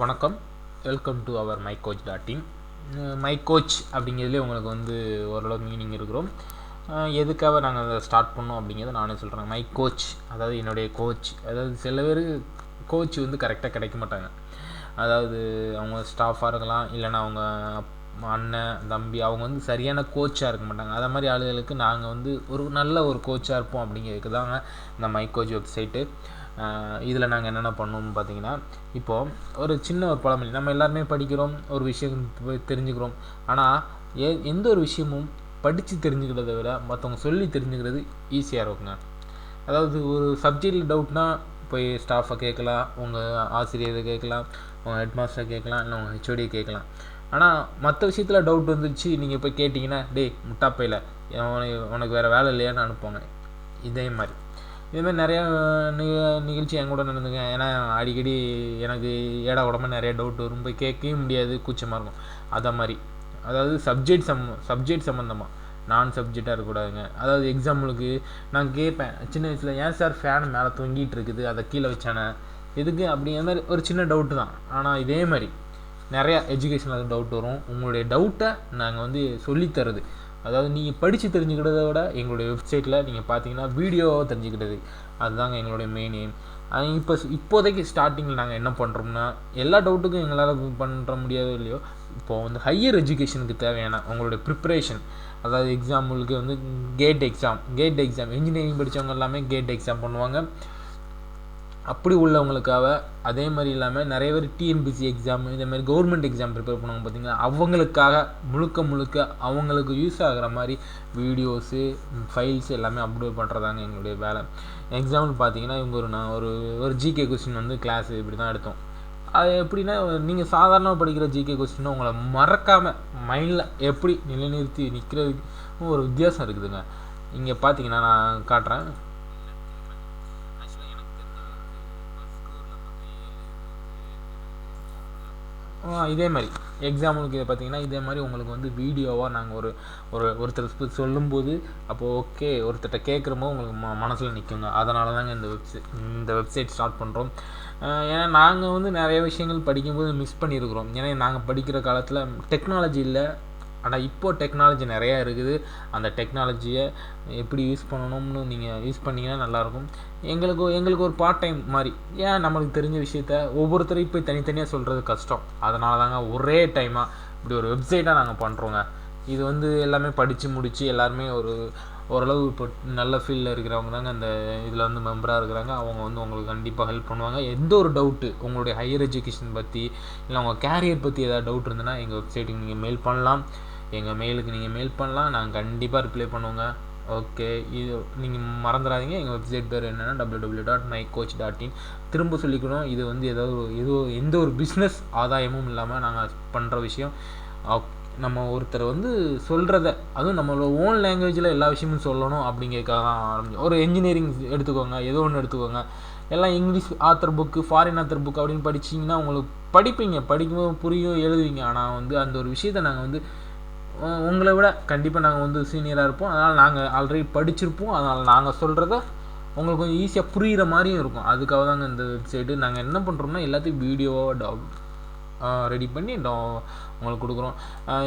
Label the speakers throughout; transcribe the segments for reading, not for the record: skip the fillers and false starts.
Speaker 1: வணக்கம், welcome to our mycoach.in. மைகோச் அப்படிங்கிறதுலே உங்களுக்கு வந்து ஓரளவு மீனிங் இருக்கிறோம். எதுக்காக நாங்கள் அதை ஸ்டார்ட் பண்ணோம் அப்படிங்கிறத நானே சொல்கிறேன். மைகோச் அதாவது என்னுடைய கோச். அதாவது சில பேர் கோச் வந்து கரெக்டாக கிடைக்க மாட்டாங்க. அதாவது அவங்க ஸ்டாஃபாக இருக்கலாம், இல்லைன்னா அவங்க அண்ணன் தம்பி அவங்க வந்து சரியான கோச்சாக இருக்க மாட்டாங்க. அதை மாதிரி ஆளுகளுக்கு நாங்கள் வந்து ஒரு நல்ல ஒரு கோச்சாக இருப்போம் அப்படிங்கிறதுக்கு தாங்க இந்த மைகோச் வெப்சைட்டு. இதில் நாங்கள் என்னென்ன பண்ணோம்னு பார்த்தீங்கன்னா, இப்போது ஒரு சின்ன ஒரு பழமொழி, நம்ம எல்லாருமே படிக்கிறோம், ஒரு விஷயம் தெரிஞ்சுக்கிறோம். ஆனால் எந்த ஒரு விஷயமும் படித்து தெரிஞ்சுக்கிறத விட மற்றவங்க சொல்லி தெரிஞ்சுக்கிறது ஈஸியாக இருக்குங்க. அதாவது ஒரு சப்ஜெக்டில் டவுட்னா போய் ஸ்டாஃபை கேட்கலாம், உங்கள் ஆசிரியரை கேட்கலாம், உங்கள் ஹெட்மாஸ்டரை கேட்கலாம், இல்லை உங்கள் ஹெச்ஓடியை கேட்கலாம். ஆனால் மற்ற விஷயத்தில் டவுட் வந்துச்சு நீங்கள் போய் கேட்டிங்கன்னா, டேய் முட்டாப்பையில் உனக்கு வேறு வேலை இல்லையான்னு அனுப்புவாங்க. இதேமாதிரி நிறையா நிகழ்ச்சி என் கூட நடந்துங்க. ஏன்னா அடிக்கடி எனக்கு ஏடா உடம்பு நிறைய டவுட் வரும், போய் கேட்கவே முடியாது, கூச்சமாக இருக்கும். அதை மாதிரி அதாவது சப்ஜெக்ட் சம்மந்தமாக நான் சப்ஜெக்டாக இருக்கக்கூடாதுங்க. அதாவது எக்ஸாம்பிளுக்கு நான் கேட்பேன் சின்ன வயசில், ஏன் சார் ஃபேன் மேலே தொங்கிட்டு இருக்குது, அதை கீழே வச்சானே எதுக்கு அப்படிங்கிற மாதிரி ஒரு சின்ன டவுட்டு தான். ஆனால் இதே மாதிரி நிறையா எஜுகேஷனில் டவுட் வரும். உங்களுடைய டவுட்டை நாங்கள் வந்து சொல்லித்தரது, அதாவது நீங்கள் படித்து தெரிஞ்சுக்கிறத விட எங்களுடைய வெப்சைட்டில் நீங்கள் பார்த்தீங்கன்னா வீடியோவாக தெரிஞ்சுக்கிறது, அதுதாங்க எங்களுடைய மெயின் எய்ம். இப்போதைக்கு ஸ்டார்டிங்கில் நாங்கள் என்ன பண்ணுறோம்னா, எல்லா டவுட்டுக்கும் எங்களால் பண்ணுற முடியாதோ இல்லையோ, இப்போது வந்து ஹையர் எஜுகேஷனுக்கு தேவையான உங்களுடைய ப்ரிப்பரேஷன், அதாவது எக்ஸாம்பிளுக்கு வந்து கேட் எக்ஸாம் இன்ஜினியரிங் படித்தவங்க எல்லாமே கேட் எக்ஸாம் பண்ணுவாங்க. அப்படி உள்ளவங்களுக்காக அதே மாதிரி இல்லாமல் நிறைய பேர் டிஎன்பிசி எக்ஸாம் இதேமாதிரி கவர்மெண்ட் எக்ஸாம் ப்ரிப்பேர் பண்ணுவாங்க பார்த்தீங்கன்னா, அவங்களுக்காக முழுக்க அவங்களுக்கு யூஸ் ஆகிற மாதிரி வீடியோஸு ஃபைல்ஸ் எல்லாமே அப்லோட் பண்ணுறதாங்க எங்களுடைய வேலை. எக்ஸாம்பிள் பார்த்தீங்கன்னா, இவங்க ஒரு ஜிகே கொஸ்டின் வந்து கிளாஸ் இப்படி தான் எடுத்தோம். அது எப்படின்னா, நீங்கள் சாதாரணமாக படிக்கிற ஜிகே கொஸ்டின் உங்களை மறக்காமல் மைண்டில் எப்படி நிலைநிறுத்தி நிற்கிறதுக்கு ஒரு வித்தியாசம் இருக்குதுங்க. இங்கே பார்த்தீங்கன்னா நான் காட்டுறேன். இதே மாதிரி எக்ஸாம்பிளுக்கு பார்த்தீங்கன்னா, இதே மாதிரி உங்களுக்கு வந்து வீடியோவாக நாங்கள் ஒருத்தர் சொல்லும்போது அப்போது ஓகே ஒருத்தர்கிட்ட கேட்குறப்போ உங்களுக்கு மனசில் நிற்குங்க. அதனால தாங்க இந்த வெப்சைட் ஸ்டார்ட் பண்ணுறோம். ஏன்னா நாங்கள் வந்து நிறைய விஷயங்கள் படிக்கும்போது மிஸ் பண்ணியிருக்கிறோம். ஏன்னா நாங்கள் படிக்கிற காலத்தில் டெக்னாலஜி இல்லை. ஆனால் இப்போது டெக்னாலஜி நிறையா இருக்குது. அந்த டெக்னாலஜியை எப்படி யூஸ் பண்ணணும்னு நீங்கள் யூஸ் பண்ணிங்கன்னா நல்லாயிருக்கும். எங்களுக்கு ஒரு பார்ட் டைம் மாதிரி, ஏன் நம்மளுக்கு தெரிஞ்ச விஷயத்த ஒவ்வொருத்தரையும் போய் தனித்தனியாக சொல்கிறது கஷ்டம். அதனால தாங்க ஒரே டைமாக இப்படி ஒரு வெப்சைட்டாக நாங்கள் பண்ணுறோங்க. இது வந்து எல்லாமே படித்து முடித்து எல்லாருமே ஓரளவு இப்போ நல்ல ஃபீல்டில் இருக்கிறவங்க தாங்க அந்த இதில் வந்து மெம்பராக இருக்கிறாங்க. அவங்க வந்து உங்களுக்கு கண்டிப்பாக ஹெல்ப் பண்ணுவாங்க. எந்த ஒரு டவுட்டு உங்களுடைய ஹையர் எஜுகேஷன் பற்றி இல்லை உங்கள் கேரியர் பற்றி ஏதாவது டவுட் இருந்ததுன்னா எங்கள் வெப்சைட்டுக்கு நீங்கள் மெயில் பண்ணலாம். எங்கள் மெயிலுக்கு நீங்கள் மெயில் பண்ணலாம், நாங்கள் கண்டிப்பாக ரிப்ளை பண்ணுவோங்க. ஓகே, இது நீங்கள் மறந்துடாதீங்க. எங்கள் வெப்சைட் பேர் என்னென்னா www.mycoach.in. திரும்ப சொல்லிக்கணும், இது வந்து எந்த ஒரு பிஸ்னஸ் ஆதாயமும் இல்லாமல் நாங்கள் பண்ணுற விஷயம். நம்ம ஒருத்தர் வந்து சொல்கிறத, அதுவும் நம்மளோட ஓன் லாங்குவேஜில் எல்லா விஷயமும் சொல்லணும் அப்படிங்கிறதுக்காக தான் ஆரம்பிச்சோம். ஒரு இன்ஜினியரிங் எடுத்துக்கோங்க, ஏதோ ஒன்று எடுத்துக்கோங்க, எல்லாம் English author book, foreign author book அப்படின்னு படிச்சிங்கன்னா உங்களுக்கு படிக்கும்போது புரியும், எழுதுவீங்க. ஆனால் வந்து அந்த ஒரு விஷயத்தை நாங்கள் வந்து உங்களை விட கண்டிப்பாக நாங்கள் வந்து சீனியராக இருப்போம். அதனால் நாங்கள் ஆல்ரெடி படிச்சிருப்போம். அதனால் நாங்கள் சொல்கிறத உங்களுக்கு கொஞ்சம் ஈஸியாக புரிகிற மாதிரியும் இருக்கும். அதுக்காக தாங்க இந்த வெப்சைட்டு. நாங்கள் என்ன பண்ணுறோம்னா, எல்லாத்தையும் வீடியோவாக ரெடி பண்ணி உங்களுக்கு கொடுக்குறோம்.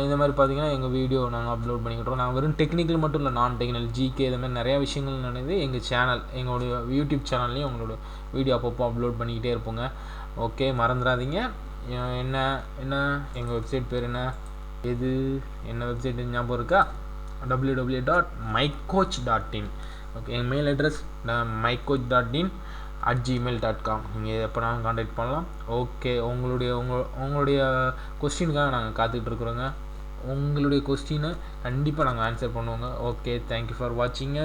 Speaker 1: இந்த மாதிரி பார்த்தீங்கன்னா எங்கள் வீடியோ நாங்கள் அப்லோட் பண்ணிக்கிட்டோம். நாங்கள் வெறும் டெக்னிக்கல் மட்டும் இல்லை, நான் டெக்னிக்கல் ஜிகே இது மாதிரி நிறையா விஷயங்கள் நடக்குது. எங்கள் சேனல், எங்களுடைய யூடியூப் சேனல்லையும் உங்களோட வீடியோ அப்பப்போ அப்லோட் பண்ணிக்கிட்டே இருப்போங்க. ஓகே, மறந்துடாதீங்க. என்ன எங்கள் வெப்சைட் பேர் என்ன வெப்சைட் ஞாபகம் இருக்கா? www.mycoach.in. ஓகே, எங்கள் மெயில் அட்ரஸ் mycoach.in@gmail.com. நீங்கள் எப்போனாலும் காண்டாக்ட் பண்ணலாம். ஓகே, உங்களுடைய கொஸ்டினுக்காக நாங்கள் காத்துட்ருக்குறோங்க. உங்களுடைய கொஸ்டினை கண்டிப்பாக நாங்கள் ஆன்சர் பண்ணுவோங்க. Okay, thank you for வாட்சிங்க.